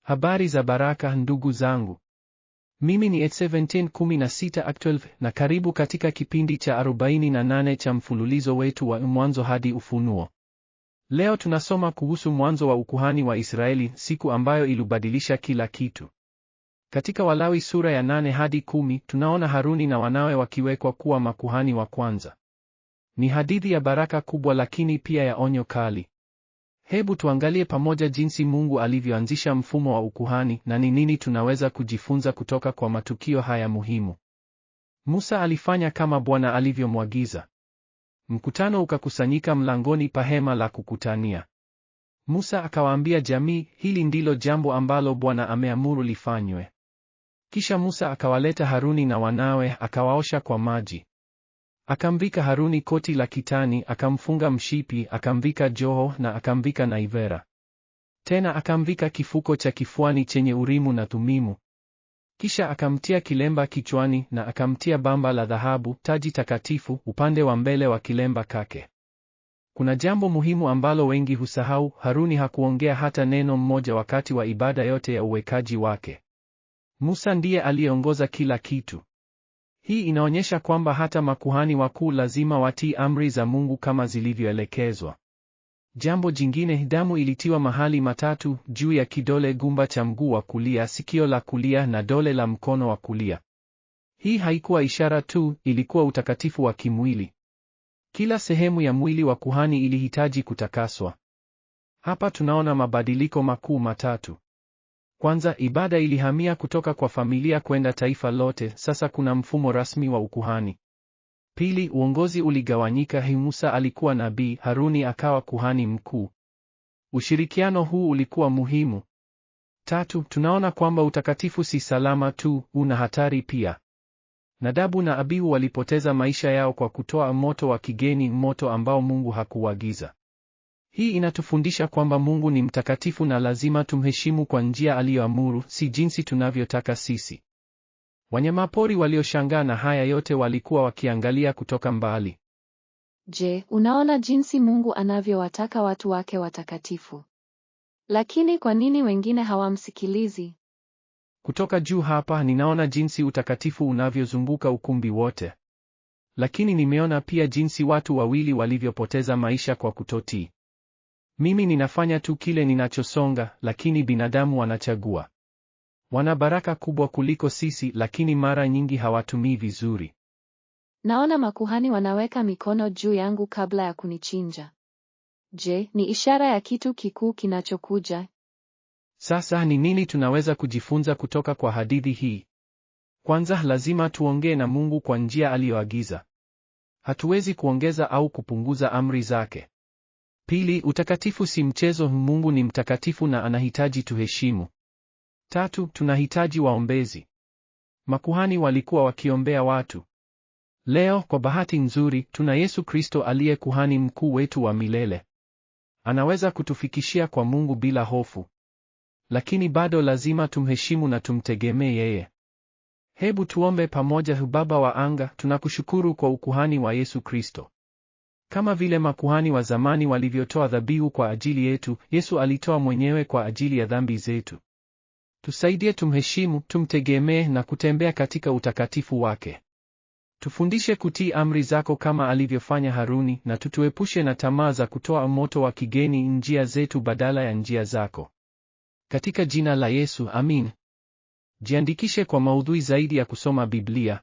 Habari za baraka ndugu zangu. Mimi ni Ed1716 Actual na karibu katika kipindi cha 48 cha mfululizo wetu wa Mwanzo hadi Ufunuo. Leo tunasoma kuhusu mwanzo wa ukuhani wa Israeli, siku ambayo ilibadilisha kila kitu. Katika Walawi sura ya 8 hadi 10 tunaona Haruni na wanawe wakiwekwa kuwa makuhani wa kwanza. Ni hadithi ya baraka kubwa lakini pia ya onyo kali. Hebu tuangalie pamoja jinsi Mungu alivyoanzisha mfumo wa ukuhani na ni nini tunaweza kujifunza kutoka kwa matukio haya muhimu. Musa alifanya kama Bwana alivyomwagiza. Mkutano ukakusanyika mlangoni pa hema la kukutania. Musa akawaambia jamii, hili ndilo jambo ambalo Bwana ameamuru lifanywe. Kisha Musa akawaleta Haruni na wanawe, akawaosha kwa maji. Akamvika Haruni koti la kitani, akamfunga mshipi, akamvika joho na akamvika naivera. Tena akamvika kifuko cha kifuani chenye Urimu na Thumimu. Kisha akamtia kilemba kichwani na akamtia bamba la dhahabu, taji takatifu, upande wa mbele wa kilemba kake. Kuna jambo muhimu ambalo wengi husahau: Haruni hakuongea hata neno mmoja wakati wa ibada yote ya uwekaji wake. Musa ndiye aliyeongoza kila kitu. Hii inaonyesha kwamba hata makuhani wakuu lazima watii amri za Mungu kama zilivyoelekezwa. Jambo jingine, damu ilitiwa mahali matatu: juu ya kidole gumba cha mguu wa kulia, sikio la kulia na dole la mkono wa kulia. Hii haikuwa ishara tu, ilikuwa utakatifu wa kimwili. Kila sehemu ya mwili wa kuhani ilihitaji kutakaswa. Hapa tunaona mabadiliko makuu matatu. Kwanza, ibada ilihamia kutoka kwa familia kwenda taifa lote. Sasa kuna mfumo rasmi wa ukuhani. Pili, uongozi uligawanyika. Musa alikuwa nabii, Haruni akawa kuhani mkuu. Ushirikiano huu ulikuwa muhimu. Tatu, tunaona kwamba utakatifu si salama tu, una hatari pia. Nadabu na Abihu walipoteza maisha yao kwa kutoa moto wa kigeni, moto ambao Mungu hakuagiza. Hii inatufundisha kwamba Mungu ni mtakatifu na lazima tumheshimu kwa njia aliyoamuru, si jinsi tunavyotaka sisi. Wanyamapori walioshangaa na haya yote walikuwa wakiangalia kutoka mbali. Je, unaona jinsi Mungu anavyowataka watu wake watakatifu? Lakini kwa nini wengine hawamsikilizi? Kutoka juu hapa ninaona jinsi utakatifu unavyozunguka ukumbi wote. Lakini nimeona pia jinsi watu wawili walivyopoteza maisha kwa kutotii. Mimi ninafanya tu kile ninachosonga, lakini binadamu wanachagua. Wana baraka kubwa kuliko sisi, lakini mara nyingi hawatumii vizuri. Naona makuhani wanaweka mikono juu yangu kabla ya kunichinja. Je, ni ishara ya kitu kikuu kinachokuja? Sasa ni nini tunaweza kujifunza kutoka kwa hadithi hii? Kwanza, lazima tuongee na Mungu kwa njia aliyoagiza. Hatuwezi kuongeza au kupunguza amri zake. Pili, utakatifu si mchezo. Mungu ni mtakatifu na anahitaji tuheshimu. Tatu, tunahitaji waombezi. Makuhani walikuwa wakiombea watu. Leo, kwa bahati nzuri, tuna Yesu Kristo aliye kuhani mkuu wetu wa milele. Anaweza kutufikishia kwa Mungu bila hofu. Lakini bado lazima tumheshimu na tumtegemee yeye. Hebu tuombe pamoja. Baba wa anga, tunakushukuru kwa ukuhani wa Yesu Kristo. Kama vile makuhani wa zamani walivyotoa dhabihu kwa ajili yetu, Yesu alitoa mwenyewe kwa ajili ya dhambi zetu. Tusaidie tumheshimu, tumtegemee na kutembea katika utakatifu wake. Tufundishe kutii amri zako kama alivyofanya Haruni, na tutuepushe na tamaa za kutoa moto wa kigeni njia zetu badala ya njia zako. Katika jina la Yesu, amin. Jiandikishe kwa maudhui zaidi ya kusoma Biblia.